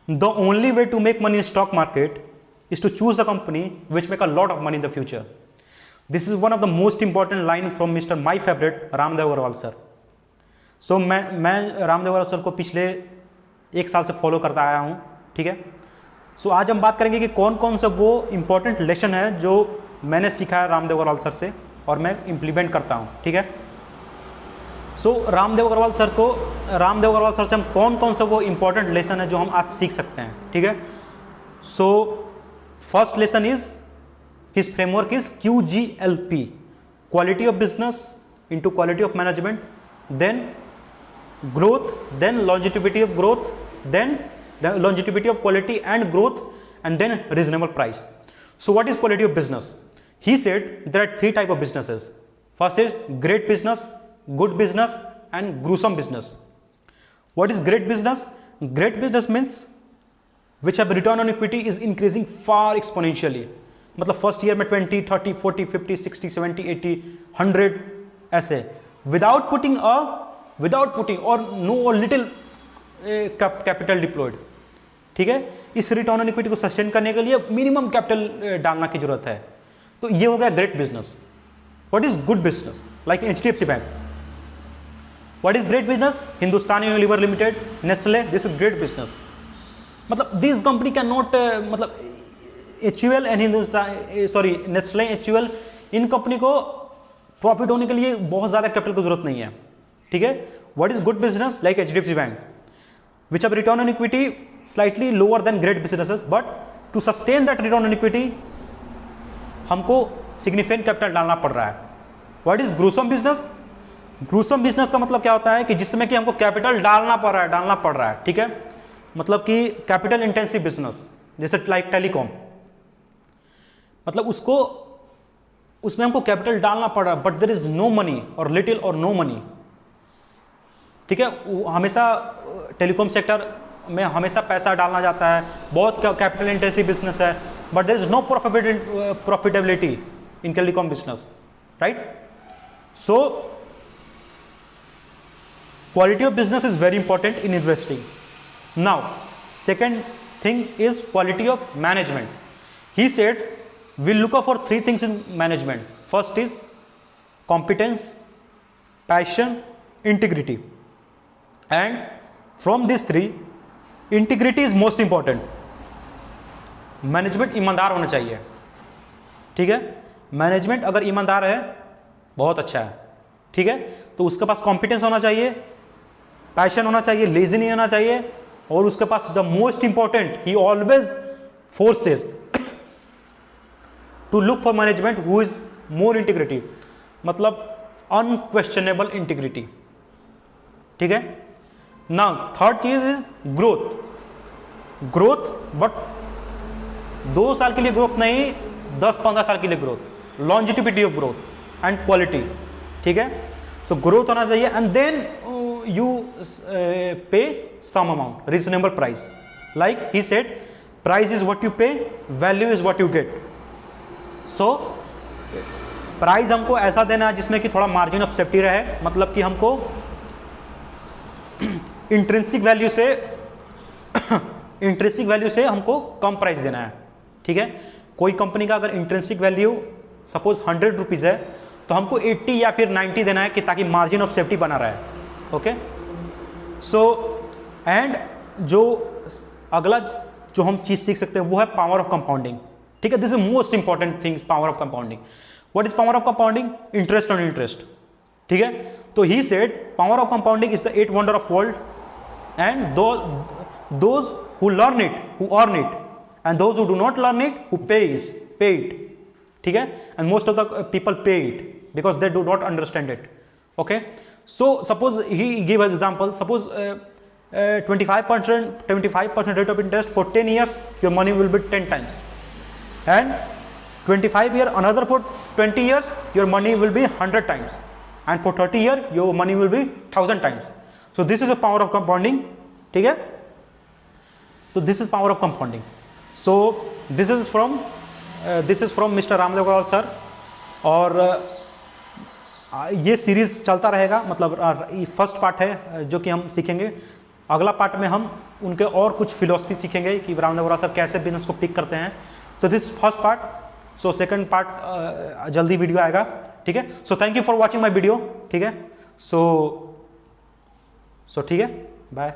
The only way to make money in stock market is to choose a company which make a lot of money in the future. This is one of the most important line from Mr. My favorite Ramdeo Agrawal sir. So मैं Ramdev Agrawal sir को पिछले 1 साल से follow करता आया हूँ, ठीक है. So आज हम बात करेंगे कि कौन कौन सा वो इंपॉर्टेंट लेसन है जो मैंने सीखा है रामदेव अग्रवाल सर से और मैं इम्प्लीमेंट करता हूँ, ठीक है. So रामदेव अग्रवाल सर से हम कौन कौन सा वो इंपॉर्टेंट लेसन है जो हम आज सीख सकते हैं, ठीक है. So first lesson is his framework is QGLP, quality of business into quality of management, then growth, then longevity of growth, then the longevity of quality and growth, and then reasonable price. So what is quality of business? He said there are 3 types of businesses. First is great business, good business, and gruesome business. What is great business? Great business means which have return on equity is increasing far exponentially. मतलब first year में 20, 30, 40, 50, 60, 70, 80, 100 ऐसे without putting और no और little capital diploid, ठीक है. इस return on equity को sustain करने के लिए मिनिमम कैपिटल डालना की जरूरत है. तो ये हो गया great business. What is good business? Like HDFC bank. What is great business? Hindustan Unilever limited, Nestle, this is great business. मतलब दिस कंपनी कैन नॉट मतलब HUL and Nestle, HUL, in company को प्रॉफिट होने के लिए बहुत ज़्यादा capital की जरूरत नहीं है, ठीक है. What is good business? Like HDFC bank, which have return on equity slightly lower than great businesses, but to sustain that return on equity हमको सिग्निफिकेंट कैपिटल डालना पड़ रहा है. What is gruesome business? Gruesome business का मतलब क्या होता है कि जिसमें कि हमको कैपिटल डालना पड़ रहा है, ठीक है. मतलब कि कैपिटल इंटेंसिव बिजनेस जैसे लाइक टेलीकॉम, मतलब उसमें हमको कैपिटल डालना पड़ रहा है but there is no money और लिटिल और नो मनी, ठीक है. हमेशा टेलीकॉम सेक्टर में हमेशा पैसा डालना जाता है, बहुत कैपिटल इंटेंसिव बिजनेस है, but there is no profitability in telecom business, right. So quality of business is very important in investing. Now, second thing is quality of management. He said we'll look out for 3 things in management. First is competence, passion, integrity. And from these 3, integrity is most important. Management ईमानदार होना चाहिए, ठीक है. Management अगर ईमानदार है बहुत अच्छा है, ठीक है. तो उसके पास कॉम्पिटेंस होना चाहिए, पैशन होना चाहिए, लेजी नहीं होना चाहिए, और उसके पास the most important he always forces to look for management who is more integrity, मतलब अनक्वेश्चनेबल इंटीग्रिटी, ठीक है. नाउ थर्ड चीज इज ग्रोथ, बट 2 साल के लिए ग्रोथ नहीं, 10-15 साल के लिए growth, longevity of growth and quality, ठीक है. सो ग्रोथ होना चाहिए and then you pay some amount, reasonable price. Like he said, price is what you pay, value is what you get. So price हमको ऐसा देना है जिसमें कि थोड़ा मार्जिन ऑफ सेफ्टी रहे, मतलब कि हमको इंट्रिंसिक वैल्यू से हमको कम प्राइस देना है, ठीक है. कोई कंपनी का अगर इंट्रिंसिक वैल्यू सपोज 100 रुपीज़ है तो हमको 80 या फिर 90 देना है कि ताकि मार्जिन ऑफ सेफ्टी बना रहे, ओके. सो एंड जो अगला जो हम चीज सीख सकते हैं वो है पावर ऑफ कंपाउंडिंग, ठीक है. This is most important thing, power of compounding. What is power of compounding? Interest on interest, ठीक है. तो he said power of compounding is the 8 wonder of world and those who learn it, who earn it, and those who do not learn it, who pay it, ठीक है. And most of the people pay it because they do not understand it, okay. So suppose he gave an example. Suppose 25% rate of interest for 10 years, your money will be 10 times, and 25 year another for 20 years, your money will be 100 times, and for 30 year your money will be 1000 times. So this is a power of compounding, ठीक है. So this is power of compounding. So this is from Mr. Ramdeo Agrawal sir, और ये series चलता रहेगा, मतलब first part है जो कि हम सीखेंगे अगला पार्ट में हम उनके और कुछ फिलोसफी सीखेंगे कि रामदेव अग्रवाल सर कैसे बिजनेस को पिक करते हैं। तो this first part. So second part जल्दी वीडियो आएगा, ठीक है। So thank you for watching my video, ठीक है। सो ठीक है, बाय।